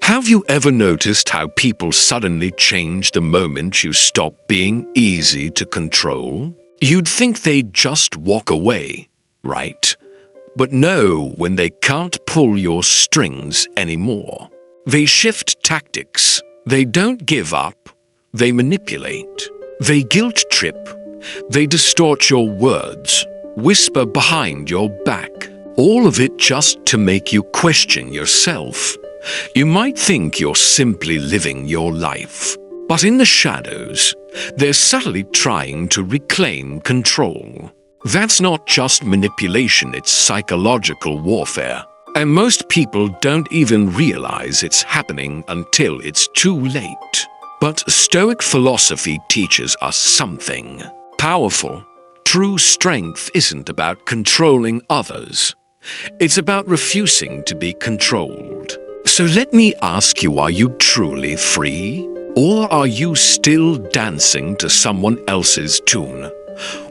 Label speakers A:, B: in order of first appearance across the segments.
A: Have you ever noticed how people suddenly change the moment you stop being easy to control? You'd think they'd just walk away, right? But no, when they can't pull your strings anymore. They shift tactics. They don't give up. They manipulate. They guilt trip. They distort your words, whisper behind your back. All of it just to make you question yourself. You might think you're simply living your life, but in the shadows, they're subtly trying to reclaim control. That's not just manipulation, it's psychological warfare. And most people don't even realize it's happening until it's too late. But Stoic philosophy teaches us something powerful. True strength isn't about controlling others. It's about refusing to be controlled. So let me ask you, are you truly free? Or are you still dancing to someone else's tune,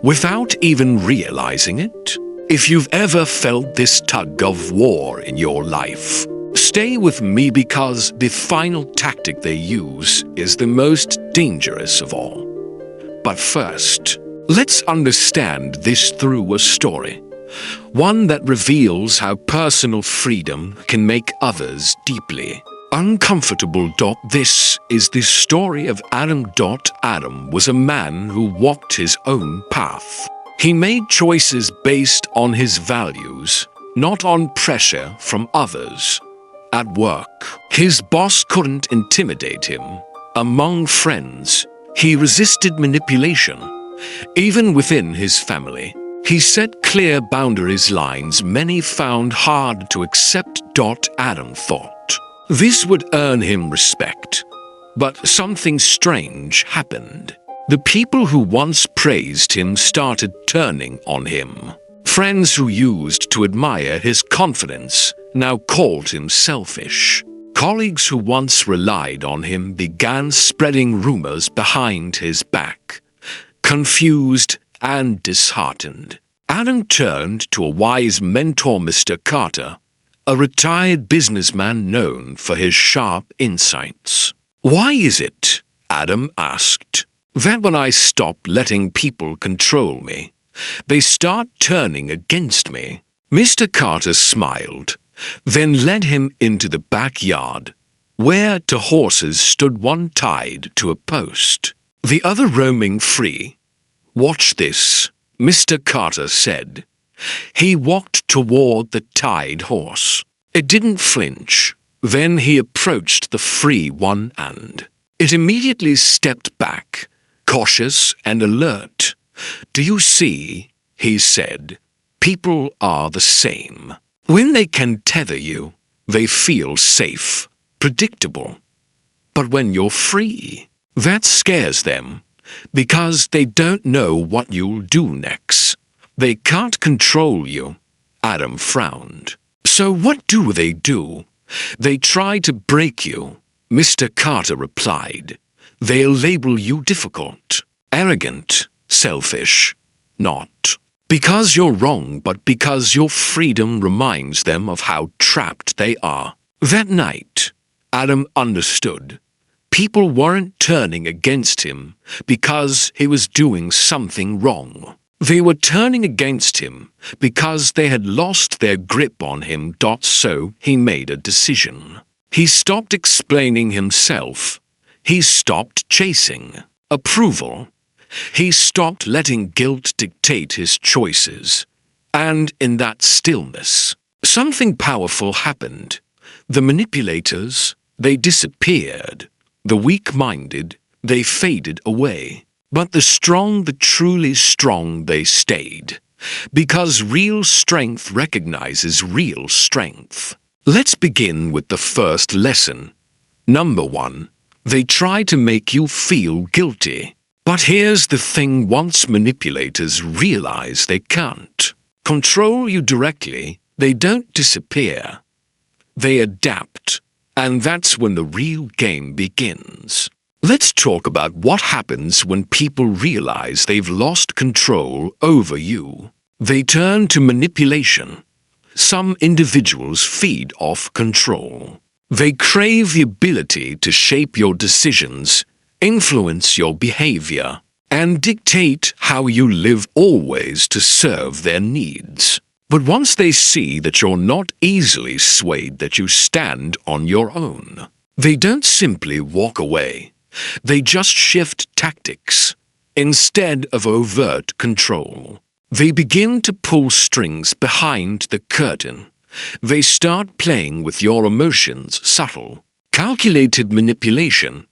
A: without even realizing it? If you've ever felt this tug of war in your life, stay with me, because the final tactic they use is the most dangerous of all. But first, let's understand this through a story. One that reveals how personal freedom can make others deeply uncomfortable. This is the story of Adam. Adam was a man who walked his own path. He made choices based on his values, not on pressure from others. At work, his boss couldn't intimidate him. Among friends, he resisted manipulation. Even within his family, he set clear boundaries, lines many found hard to accept. Adam thought this would earn him respect. But something strange happened. The people who once praised him started turning on him. Friends who used to admire his confidence now called him selfish. Colleagues who once relied on him began spreading rumors behind his back. Confused and disheartened, Adam turned to a wise mentor, Mr. Carter, a retired businessman known for his sharp insights. "Why is it," Adam asked, "that when I stop letting people control me, they start turning against me?" Mr. Carter smiled, then led him into the backyard, where two horses stood, one tied to a post, the other roaming free. "Watch this," Mr. Carter said. He walked toward the tied horse. It didn't flinch. Then he approached the free one, and it immediately stepped back, cautious and alert. "Do you see?" he said. "People are the same. When they can tether you, they feel safe, predictable. But when you're free, that scares them, because they don't know what you'll do next. They can't control you." Adam frowned. "So what do? They try to break you," Mr. Carter replied. "They'll label you difficult, arrogant, selfish. Not because you're wrong, but because your freedom reminds them of how trapped they are." That night, Adam understood. People weren't turning against him because he was doing something wrong. They were turning against him because they had lost their grip on him. So he made a decision. He stopped explaining himself. He stopped chasing approval. He stopped letting guilt dictate his choices. And in that stillness, something powerful happened. The manipulators, they disappeared. The weak-minded, they faded away. But the strong, the truly strong, they stayed. Because real strength recognizes real strength. Let's begin with the first lesson. Number 1. They try to make you feel guilty. But here's the thing: once manipulators realize they can't control you directly, they don't disappear. They adapt. And that's when the real game begins. Let's talk about what happens when people realize they've lost control over you. They turn to manipulation. Some individuals feed off control. They crave the ability to shape your decisions, influence your behavior, and dictate how you live, always to serve their needs. But once they see that you're not easily swayed, that you stand on your own, they don't simply walk away. They just shift tactics. Instead of overt control, they begin to pull strings behind the curtain. They start playing with your emotions, subtle, calculated manipulation.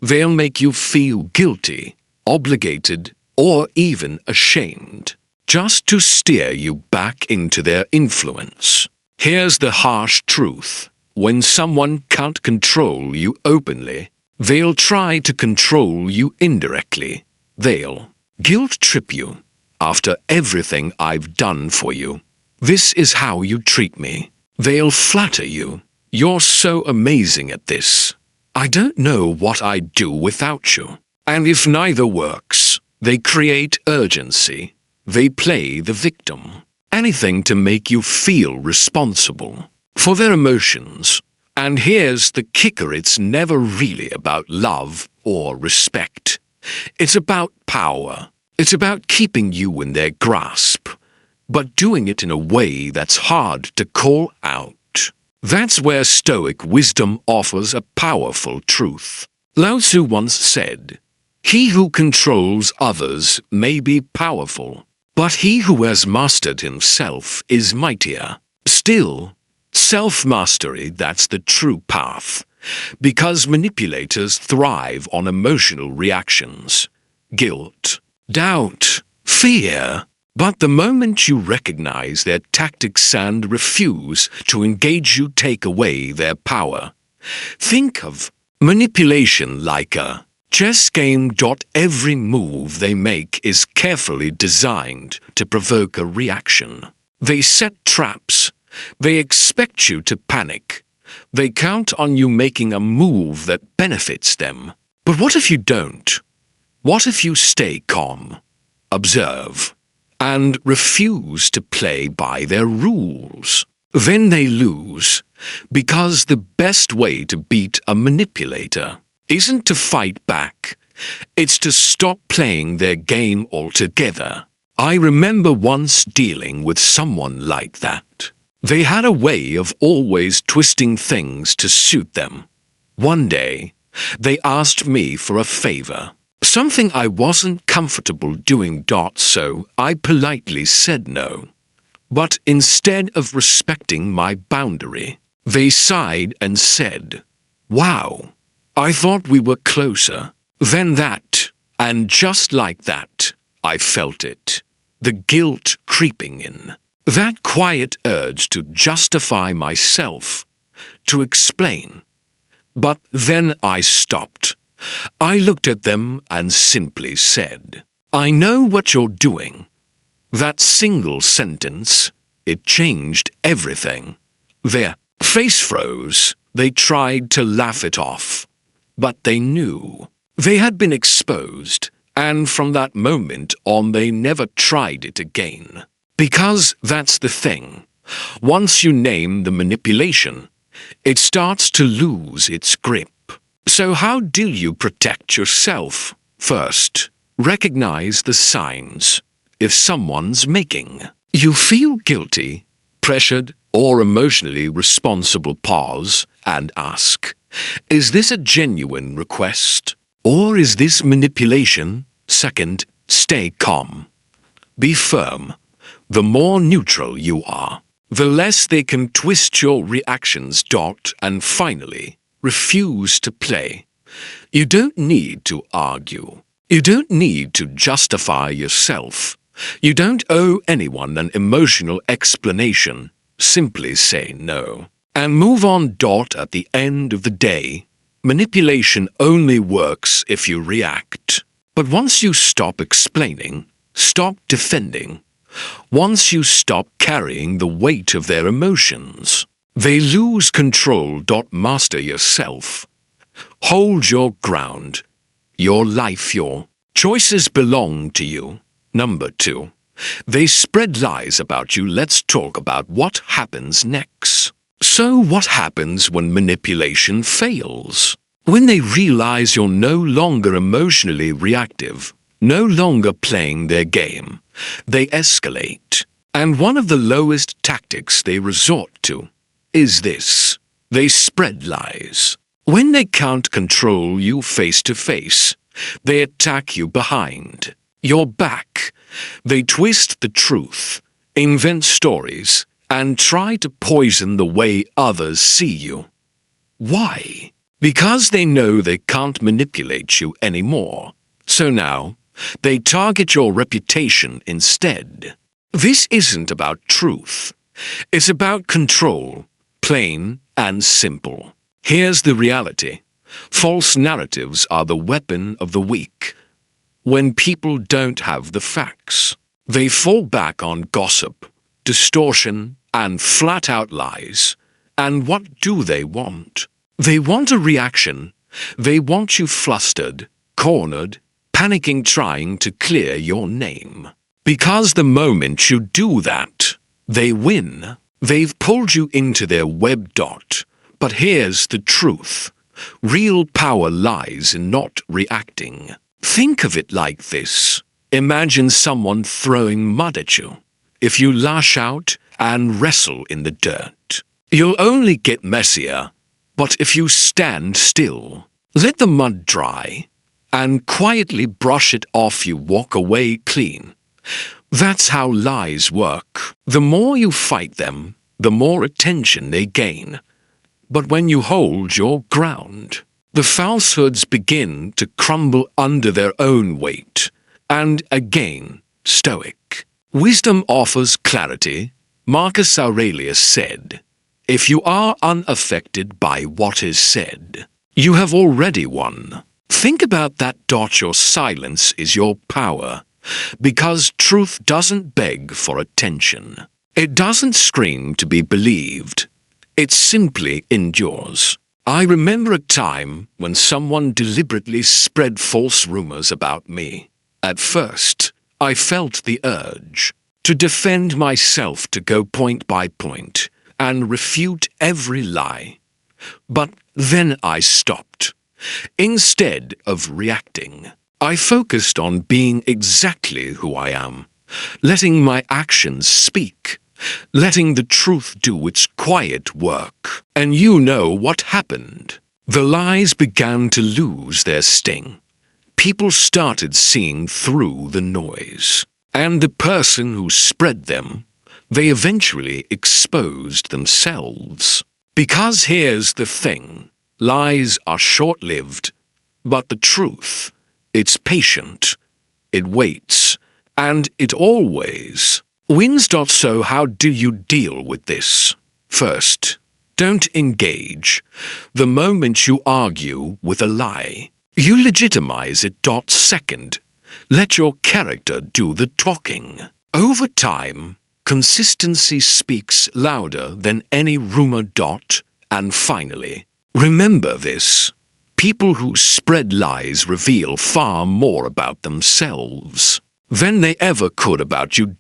A: They'll make you feel guilty, obligated, or even ashamed, just to steer you back into their influence. Here's the harsh truth. When someone can't control you openly, they'll try to control you indirectly. They'll guilt trip you. After everything I've done for you, this is how you treat me. They'll flatter you. You're so amazing at this. I don't know what I'd do without you. And if neither works, they create urgency. They play the victim. Anything to make you feel responsible for their emotions. And here's the kicker: it's never really about love or respect. It's about power. It's about keeping you in their grasp, but doing it in a way that's hard to call out. That's where Stoic wisdom offers a powerful truth. Lao Tzu once said, "He who controls others may be powerful, but he who has mastered himself is mightier." Still, self-mastery, that's the true path, because manipulators thrive on emotional reactions, guilt, doubt, fear. But the moment you recognize their tactics and refuse to engage, you take away their power. Think of manipulation like a chess game. Every move they make is carefully designed to provoke a reaction. They set traps. They expect you to panic. They count on you making a move that benefits them. But what if you don't? What if you stay calm, observe, and refuse to play by their rules? Then they lose, because the best way to beat a manipulator isn't to fight back. It's to stop playing their game altogether. I remember once dealing with someone like that. They had a way of always twisting things to suit them. One day, they asked me for a favor, something I wasn't comfortable doing. So I politely said no. But instead of respecting my boundary, they sighed and said, "Wow, I thought we were closer than that." And just like that, I felt it. The guilt creeping in. That quiet urge to justify myself, to explain. But then I stopped. I looked at them and simply said, "I know what you're doing." That single sentence, it changed everything. Their face froze. They tried to laugh it off. But they knew. They had been exposed, and from that moment on they never tried it again. Because that's the thing. Once you name the manipulation, it starts to lose its grip. So how do you protect yourself? First, recognize the signs. If someone's making you feel guilty, pressured, or emotionally responsible, pause and ask, is this a genuine request? Or is this manipulation? Second, stay calm. Be firm. The more neutral you are, the less they can twist your reactions. And finally, refuse to play. You don't need to argue. You don't need to justify yourself. You don't owe anyone an emotional explanation. Simply say no and move on. At the end of the day, manipulation only works if you react. But once you stop explaining, stop defending, once you stop carrying the weight of their emotions, they lose control. Master yourself. Hold your ground. Your life, your choices belong to you. Number 2, they spread lies about you. Let's talk about what happens next. So what happens when manipulation fails? When they realize you're no longer emotionally reactive, no longer playing their game, they escalate. And one of the lowest tactics they resort to is this. They spread lies. When they can't control you face to face, they attack you behind your back. They twist the truth, invent stories, and try to poison the way others see you. Why? Because they know they can't manipulate you anymore. So now, they target your reputation instead. This isn't about truth. It's about control, plain and simple. Here's the reality. False narratives are the weapon of the weak. When people don't have the facts, they fall back on gossip, distortion, and flat-out lies. And what do they want? They want a reaction. They want you flustered, cornered, panicking, trying to clear your name. Because the moment you do that, they win. They've pulled you into their web. But here's the truth. Real power lies in not reacting. Think of it like this. Imagine someone throwing mud at you. If you lash out and wrestle in the dirt, you'll only get messier. But if you stand still, let the mud dry, and quietly brush it off, you walk away clean. That's how lies work. The more you fight them, the more attention they gain. But when you hold your ground, the falsehoods begin to crumble under their own weight. And again, Stoic wisdom offers clarity. Marcus Aurelius said, "If you are unaffected by what is said, you have already won." Think about that. Your silence is your power, because truth doesn't beg for attention. It doesn't scream to be believed. It simply endures. I remember a time when someone deliberately spread false rumors about me. At first, I felt the urge to defend myself, to go point by point and refute every lie. But then I stopped. Instead of reacting, I focused on being exactly who I am, letting my actions speak, letting the truth do its quiet work. And you know what happened? The lies began to lose their sting. People started seeing through the noise. And the person who spread them, they eventually exposed themselves. Because here's the thing. Lies are short-lived, but the truth, it's patient, it waits, and it always wins. So how do you deal with this? First, don't engage. The moment you argue with a lie, you legitimize it. Second, let your character do the talking. Over time, consistency speaks louder than any rumor. And finally, remember this. People who spread lies reveal far more about themselves than they ever could about you.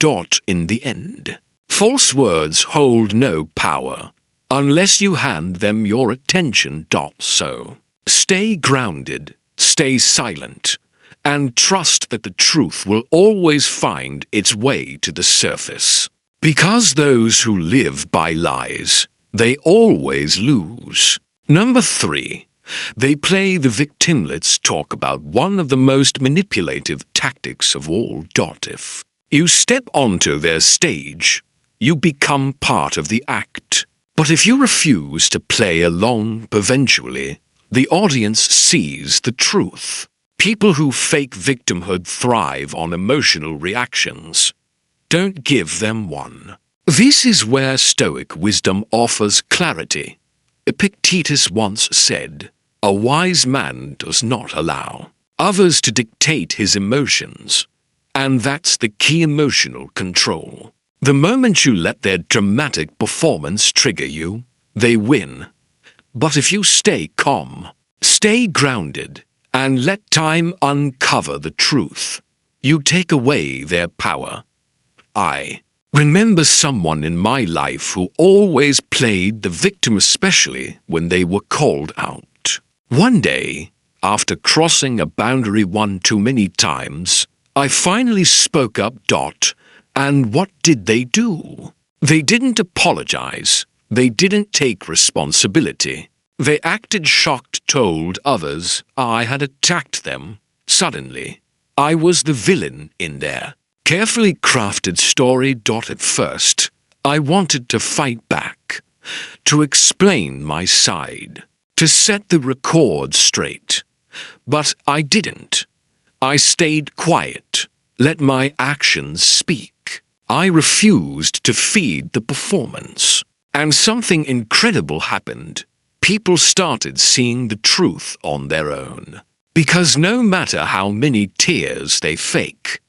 A: In the end, false words hold no power unless you hand them your attention. So, stay grounded, stay silent, and trust that the truth will always find its way to the surface. Because those who live by lies, they always lose. Number 3. They play the victim. Let's talk about one of the most manipulative tactics of all. If you step onto their stage, you become part of the act. But if you refuse to play along, eventually, the audience sees the truth. People who fake victimhood thrive on emotional reactions. Don't give them one. This is where Stoic wisdom offers clarity. Epictetus once said, "A wise man does not allow others to dictate his emotions." And that's the key: emotional control. The moment you let their dramatic performance trigger you, they win. But if you stay calm, stay grounded, and let time uncover the truth, you take away their power. Remember someone in my life who always played the victim, especially when they were called out. One day, after crossing a boundary one too many times, I finally spoke up. And what did they do? They didn't apologize. They didn't take responsibility. They acted shocked, told others I had attacked them. Suddenly, I was the villain in their carefully crafted story. At first, I wanted to fight back, to explain my side, to set the record straight. But I didn't. I stayed quiet, let my actions speak. I refused to feed the performance. And something incredible happened. People started seeing the truth on their own. Because no matter how many tears they fake,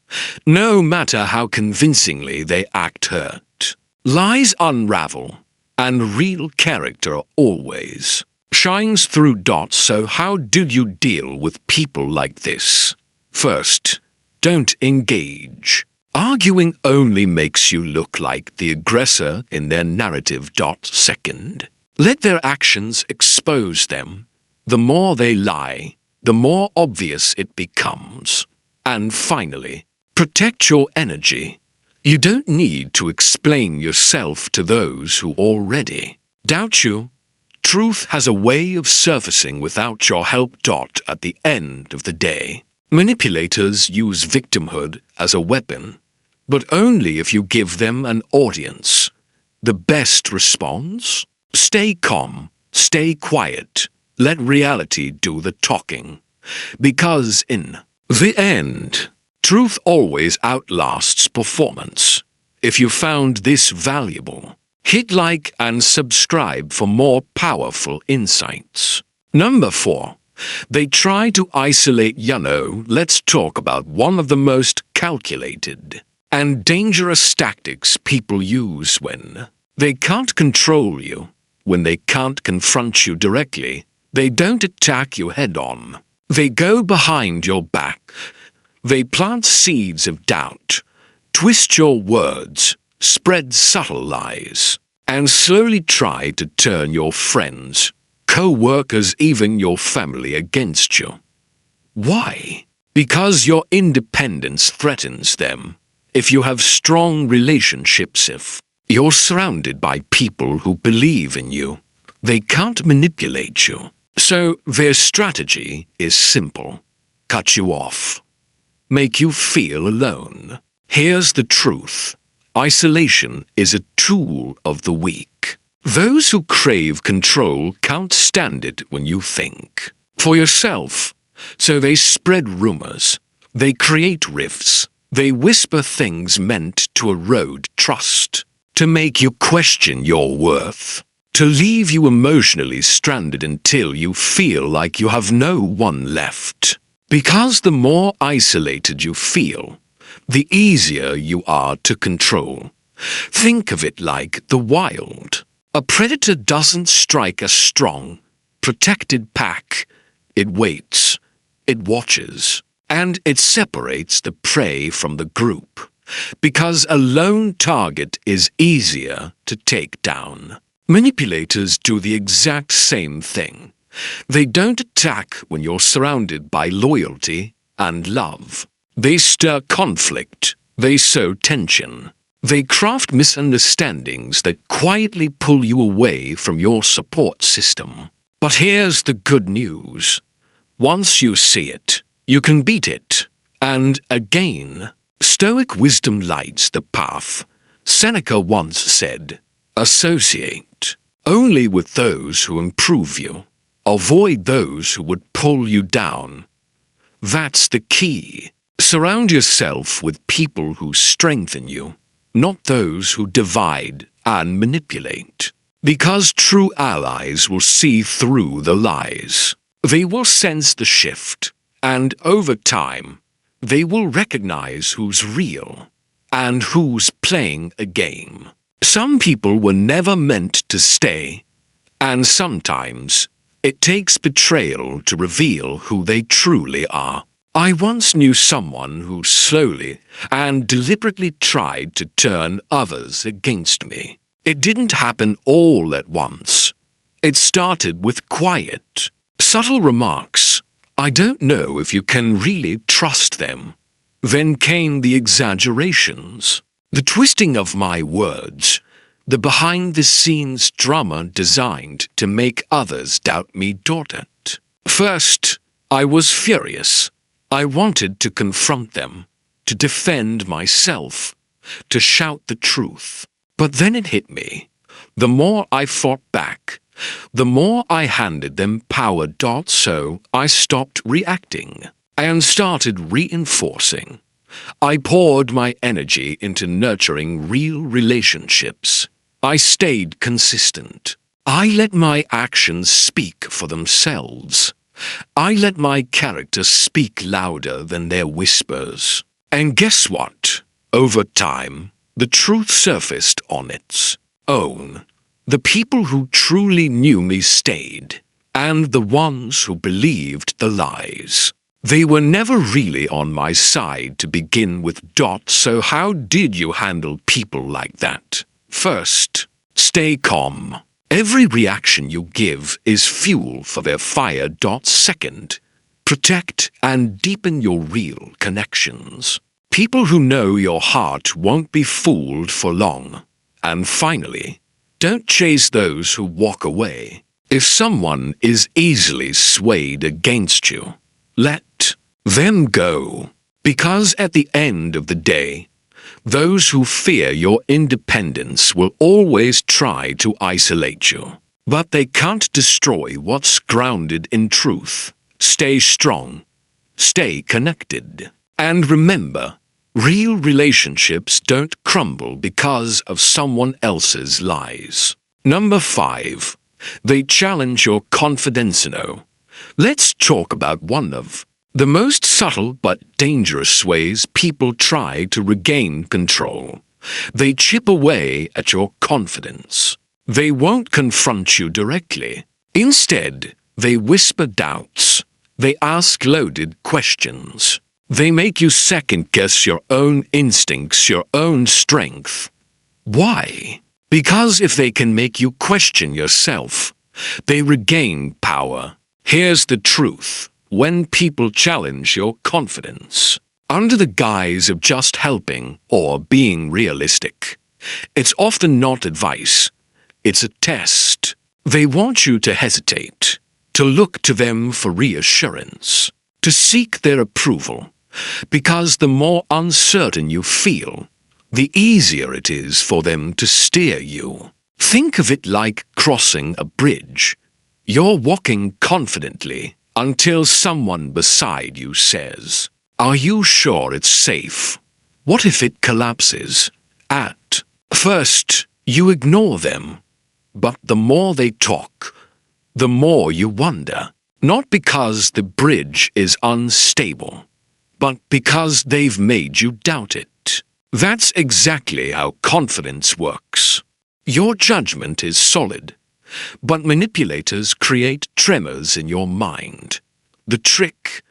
A: no matter how convincingly they act hurt, lies unravel, and real character always shines through. So how do you deal with people like this? First, don't engage. Arguing only makes you look like the aggressor in their narrative. Second, let their actions expose them. The more they lie, the more obvious it becomes. And finally, protect your energy. You don't need to explain yourself to those who already doubt you. Truth has a way of surfacing without your help. At the end of the day, manipulators use victimhood as a weapon, but only if you give them an audience. The best response? Stay calm, stay quiet, let reality do the talking. Because in the end, truth always outlasts performance. If you found this valuable, hit like and subscribe for more powerful insights. Number 4. They try to isolate you. Let's talk about one of the most calculated and dangerous tactics people use when they can't control you, when they can't confront you directly. They don't attack you head-on. They go behind your back. They plant seeds of doubt, twist your words, spread subtle lies, and slowly try to turn your friends, co-workers, even your family against you. Why? Because your independence threatens them. If you have strong relationships, if you're surrounded by people who believe in you, they can't manipulate you. So their strategy is simple. Cut you off. Make you feel alone. Here's the truth. Isolation is a tool of the weak. Those who crave control can't stand it when you think for yourself. So they spread rumors. They create rifts. They whisper things meant to erode trust, to make you question your worth, to leave you emotionally stranded until you feel like you have no one left. Because the more isolated you feel, the easier you are to control. Think of it like the wild. A predator doesn't strike a strong, protected pack. It waits, it watches, and it separates the prey from the group. Because a lone target is easier to take down. Manipulators do the exact same thing. They don't attack when you're surrounded by loyalty and love. They stir conflict. They sow tension. They craft misunderstandings that quietly pull you away from your support system. But here's the good news. Once you see it, you can beat it. And again, Stoic wisdom lights the path. Seneca once said, "Associate only with those who improve you. Avoid those who would pull you down." That's the key. Surround yourself with people who strengthen you, not those who divide and manipulate. Because true allies will see through the lies. They will sense the shift, and over time, they will recognize who's real and who's playing a game. Some people were never meant to stay, and sometimes it takes betrayal to reveal who they truly are. I once knew someone who slowly and deliberately tried to turn others against me. It didn't happen all at once. It started with quiet, subtle remarks. I don't know if you can really trust them. Then came the exaggerations, the twisting of my words, the behind-the-scenes drama designed to make others doubt me. First, I was furious. I wanted to confront them, to defend myself, to shout the truth. But then it hit me. The more I fought back, the more I handed them power. So I stopped reacting and started reinforcing. I poured my energy into nurturing real relationships. I stayed consistent. I let my actions speak for themselves. I let my character speak louder than their whispers. And guess what? Over time, the truth surfaced on its own. The people who truly knew me stayed, and the ones who believed the lies. They were never really on my side to begin with. So how did you handle people like that? First, stay calm. Every reaction you give is fuel for their fire. Second, protect and deepen your real connections. People who know your heart won't be fooled for long. And finally, don't chase those who walk away. If someone is easily swayed against you, let them go. Because at the end of the day, those who fear your independence will always try to isolate you. But they can't destroy what's grounded in truth. Stay strong. Stay connected. And remember, real relationships don't crumble because of someone else's lies. Number 5. They challenge your confidence. Let's talk about one of the most subtle but dangerous ways people try to regain control. They chip away at your confidence. They won't confront you directly. Instead, they whisper doubts. They ask loaded questions. They make you second-guess your own instincts, your own strength. Why? Because if they can make you question yourself, they regain power. Here's the truth. When people challenge your confidence, under the guise of just helping or being realistic, it's often not advice. It's a test. They want you to hesitate, to look to them for reassurance, to seek their approval. Because the more uncertain you feel, the easier it is for them to steer you. Think of it like crossing a bridge. You're walking confidently until someone beside you says, "Are you sure it's safe? What if it collapses?" At first, you ignore them. But the more they talk, the more you wonder. Not because the bridge is unstable, but because they've made you doubt it. That's exactly how confidence works. Your judgment is solid, but manipulators create tremors in your mind. The trick: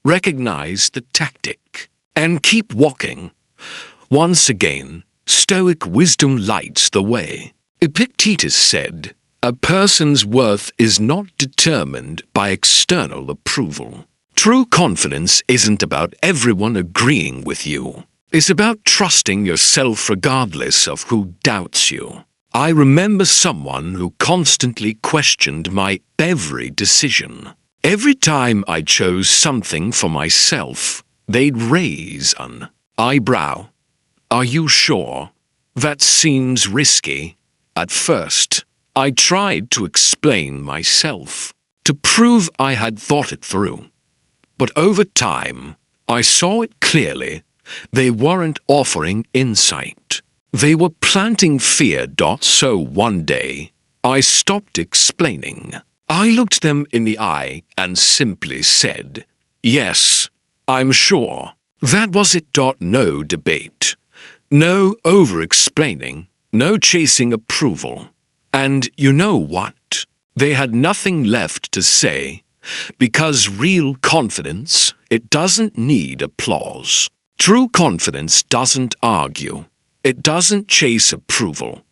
A: recognize the tactic and keep walking. Once again, Stoic wisdom lights the way. Epictetus said, "A person's worth is not determined by external approval." True confidence isn't about everyone agreeing with you. It's about trusting yourself regardless of who doubts you. I remember someone who constantly questioned my every decision. Every time I chose something for myself, they'd raise an eyebrow. "Are you sure? That seems risky." At first, I tried to explain myself, to prove I had thought it through. But over time, I saw it clearly. They weren't offering insight. They were planting fear. So one day, I stopped explaining. I looked them in the eye and simply said, "Yes, I'm sure." That was it. No debate. No over-explaining. No chasing approval. And you know what? They had nothing left to say. Because real confidence, it doesn't need applause. True confidence doesn't argue. It doesn't chase approval.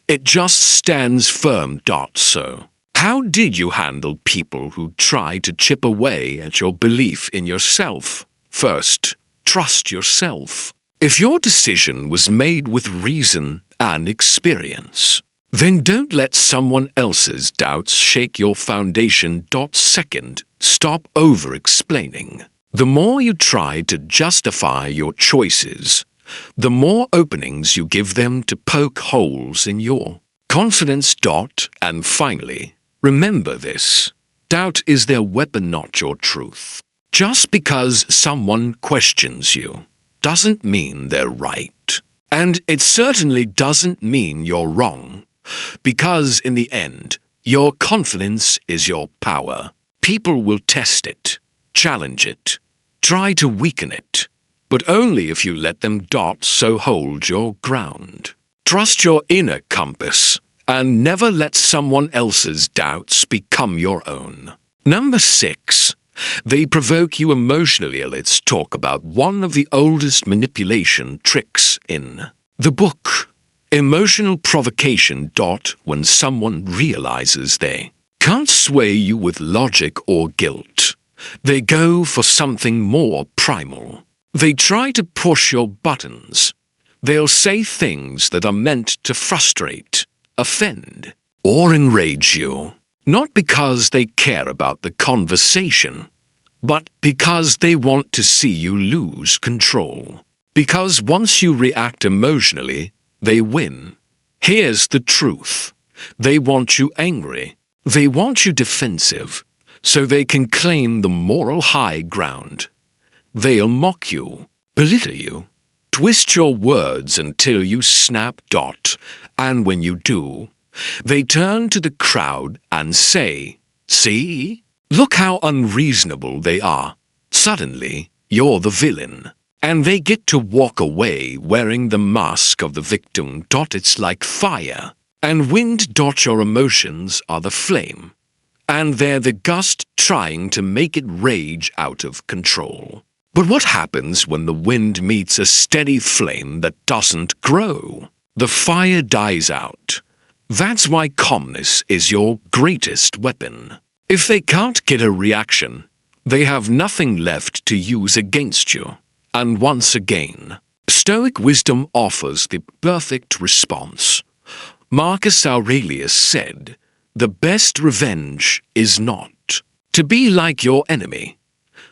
A: It just stands firm. So, how did you handle people who try to chip away at your belief in yourself? First, trust yourself. If your decision was made with reason and experience, then don't let someone else's doubts shake your foundation. Second, stop over-explaining. The more you try to justify your choices, the more openings you give them to poke holes in your confidence. And finally, remember this: doubt is their weapon, not your truth. Just because someone questions you doesn't mean they're right. And it certainly doesn't mean you're wrong. Because in the end, your confidence is your power. People will test it, challenge it, try to weaken it, but only if you let them. So hold your ground. Trust your inner compass, and never let someone else's doubts become your own. Number 6. They provoke you emotionally. Let's talk about one of the oldest manipulation tricks in the book, emotional provocation. When someone realizes they can't sway you with logic or guilt, they go for something more primal. They try to push your buttons. They'll say things that are meant to frustrate, offend, or enrage you. Not because they care about the conversation, but because they want to see you lose control. Because once you react emotionally, they win. Here's the truth: they want you angry. They want you defensive, so they can claim the moral high ground. They'll mock you, belittle you, twist your words until you snap. And when you do, they turn to the crowd and say, "See? Look how unreasonable they are." Suddenly, you're the villain, and they get to walk away wearing the mask of the victim. It's like fire and wind. Your emotions are the flame, and they're the gust trying to make it rage out of control. But what happens when the wind meets a steady flame that doesn't grow? The fire dies out. That's why calmness is your greatest weapon. If they can't get a reaction, they have nothing left to use against you. And once again, Stoic wisdom offers the perfect response. Marcus Aurelius said, "The best revenge is not to be like your enemy."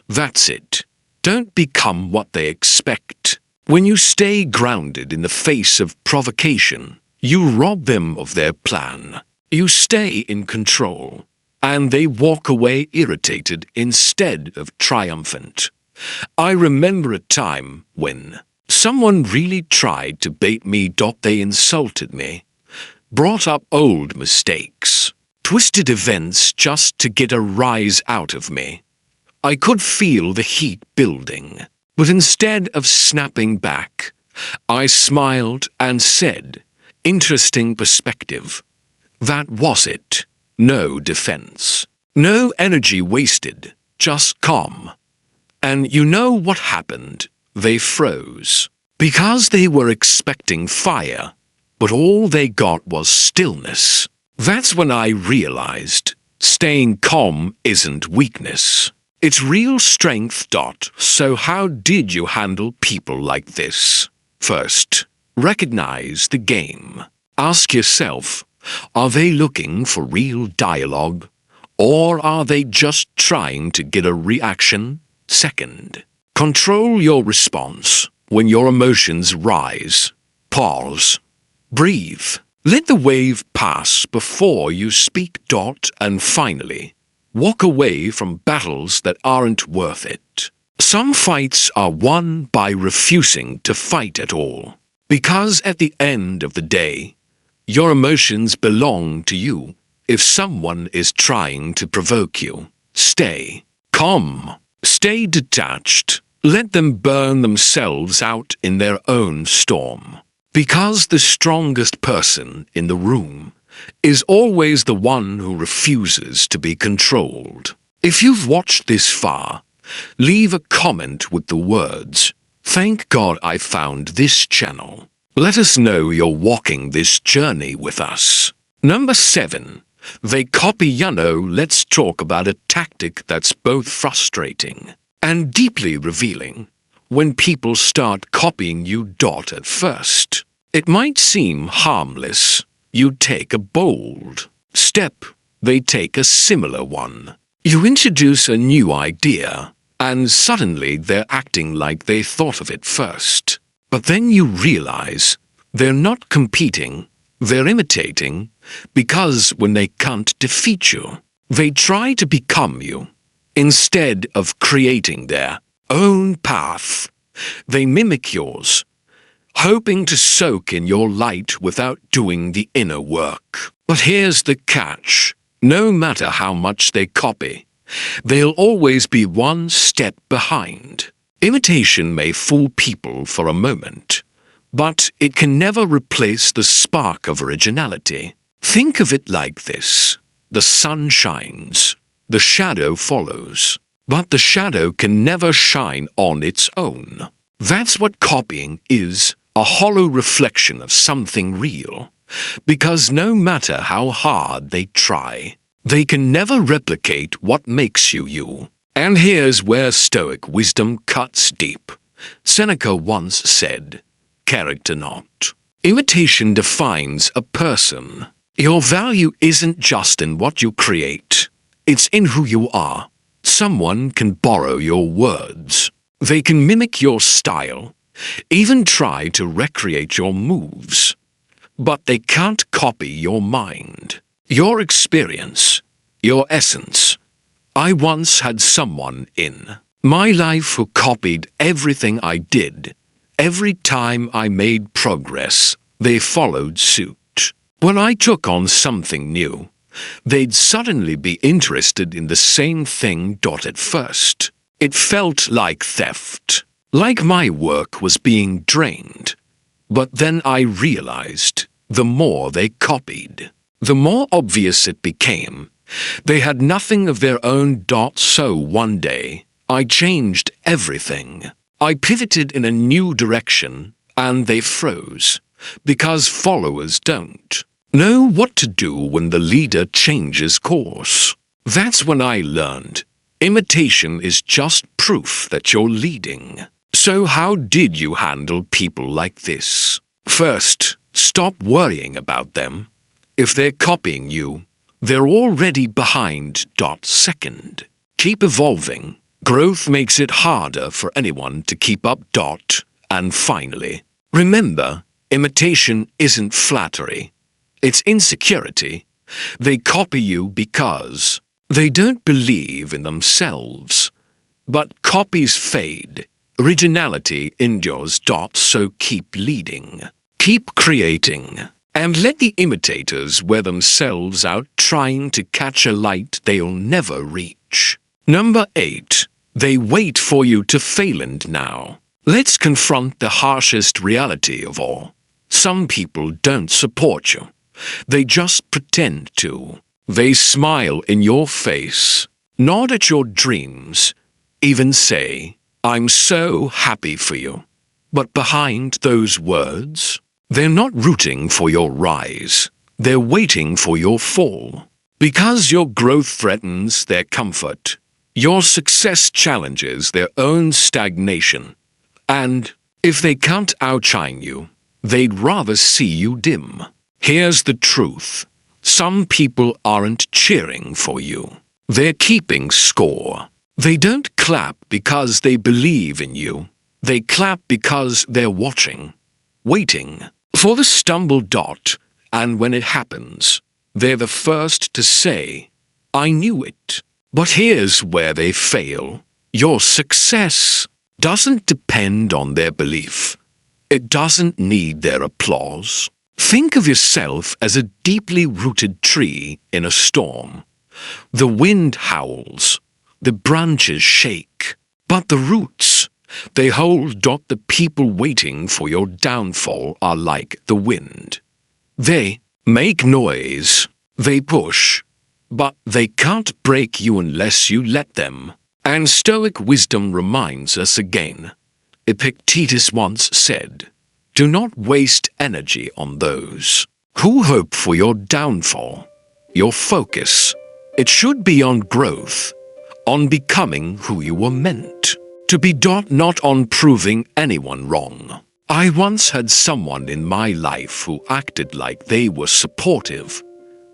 A: That's it. Don't become what they expect. When you stay grounded in the face of provocation, you rob them of their plan. You stay in control, and they walk away irritated instead of triumphant. I remember a time when someone really tried to bait me. They insulted me, brought up old mistakes, twisted events just to get a rise out of me. I could feel the heat building, but instead of snapping back, I smiled and said, "Interesting perspective." That was it. No defense. No energy wasted. Just calm. And you know what happened? They froze. Because they were expecting fire, but all they got was stillness. That's when I realized staying calm isn't weakness. It's real strength. So how did you handle people like this? First, recognize the game. Ask yourself, are they looking for real dialogue, or are they just trying to get a reaction? Second, control your response. When your emotions rise, pause, breathe. Let the wave pass before you speak. And finally, walk away from battles that aren't worth it. Some fights are won by refusing to fight at all. Because at the end of the day, your emotions belong to you. If someone is trying to provoke you, stay calm. Stay detached. Let them burn themselves out in their own storm. Because the strongest person in the room is always the one who refuses to be controlled. If you've watched this far, leave a comment with the words, "Thank God I found this channel." Let us know you're walking this journey with us. Number 7. They copy. Let's talk about a tactic that's both frustrating and deeply revealing. When people start copying you. At first, it might seem harmless. You take a bold step, they take a similar one. You introduce a new idea, and suddenly they're acting like they thought of it first. But then you realize they're not competing, they're imitating, because when they can't defeat you, they try to become you. Instead of creating their own path, they mimic yours, hoping to soak in your light without doing the inner work. But here's the catch. No matter how much they copy, they'll always be one step behind. Imitation may fool people for a moment, but it can never replace the spark of originality. Think of it like this. The sun shines, the shadow follows, but the shadow can never shine on its own. That's what copying is, a hollow reflection of something real. Because no matter how hard they try, they can never replicate what makes you you. And here's where Stoic wisdom cuts deep. Seneca once said, "Character not. Imitation defines a person. Your value isn't just in what you create, it's in who you are." Someone can borrow your words. They can mimic your style, even try to recreate your moves. But they can't copy your mind, your experience, your essence. I once had someone in my life who copied everything I did. Every time I made progress, they followed suit. When I took on something new, they'd suddenly be interested in the same thing. At first, it felt like theft, like my work was being drained. But then I realized, the more they copied, the more obvious it became. They had nothing of their own. So one day, I changed everything. I pivoted in a new direction, and they froze, because followers don't know what to do when the leader changes course. That's when I learned, imitation is just proof that you're leading. So how did you handle people like this? First, stop worrying about them. If they're copying you, they're already behind. Second, keep evolving. Growth makes it harder for anyone to keep up. And finally, remember, imitation isn't flattery. It's insecurity. They copy you because they don't believe in themselves. But copies fade. Originality endures. So keep leading. Keep creating. And let the imitators wear themselves out trying to catch a light they'll never reach. Number 8. They wait for you to fail. And now, let's confront the harshest reality of all. Some people don't support you. They just pretend to. They smile in your face, nod at your dreams, even say, "I'm so happy for you." But behind those words, they're not rooting for your rise. They're waiting for your fall. Because your growth threatens their comfort. Your success challenges their own stagnation. And if they can't outshine you, they'd rather see you dim. Here's the truth. Some people aren't cheering for you. They're keeping score. They don't clap because they believe in you. They clap because they're watching, waiting for the stumble. And when it happens, they're the first to say, "I knew it." But here's where they fail. Your success doesn't depend on their belief. It doesn't need their applause. Think of yourself as a deeply rooted tree in a storm. The wind howls, the branches shake, but the roots, they hold. The people waiting for your downfall are like the wind. They make noise, they push, but they can't break you unless you let them. And Stoic wisdom reminds us again. Epictetus once said, "Do not waste energy on those who hope for your downfall." Your focus, it should be on growth, on becoming who you were meant to be, not on proving anyone wrong. I once had someone in my life who acted like they were supportive,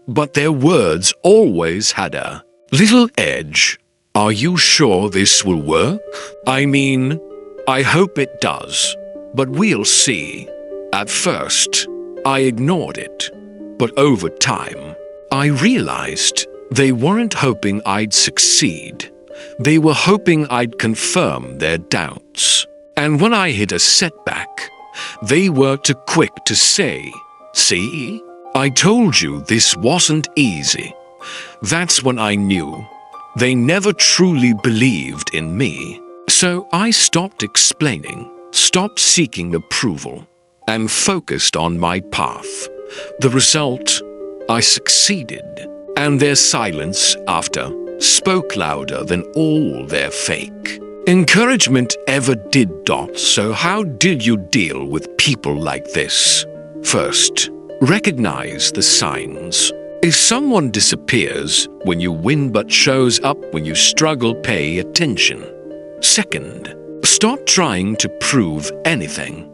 A: but their words always had a little edge. Are you sure this will work? I mean, I hope it does, but we'll see. At first, I ignored it, but over time, I realized they weren't hoping I'd succeed. They were hoping I'd confirm their doubts. And when I hit a setback, they were too quick to say, "See, I told you this wasn't easy." That's when I knew they never truly believed in me. So I stopped explaining, stopped seeking approval, and focused on my path. The result, I succeeded, and their silence after spoke louder than all their fake encouragement ever did. So how did you deal with people like this? First, recognize the signs. If someone disappears when you win but shows up when you struggle, pay attention. Second, stop trying to prove anything.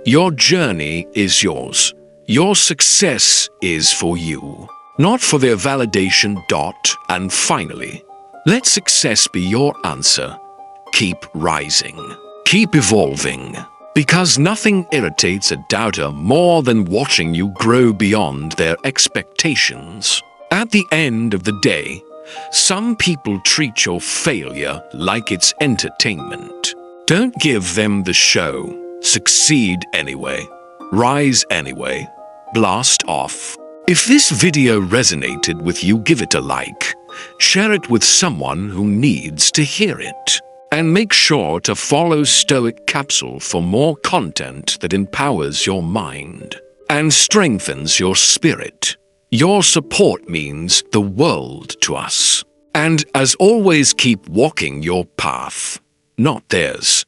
A: Your journey is yours. Your success is for you, not for their validation. And finally, let success be your answer. Keep rising. Keep evolving. Because nothing irritates a doubter more than watching you grow beyond their expectations. At the end of the day, some people treat your failure like it's entertainment. Don't give them the show. Succeed anyway. Rise anyway. Blast off. If this video resonated with you, give it a like. Share it with someone who needs to hear it. And make sure to follow Stoic Capsule for more content that empowers your mind and strengthens your spirit. Your support means the world to us. And as always, keep walking your path, not theirs.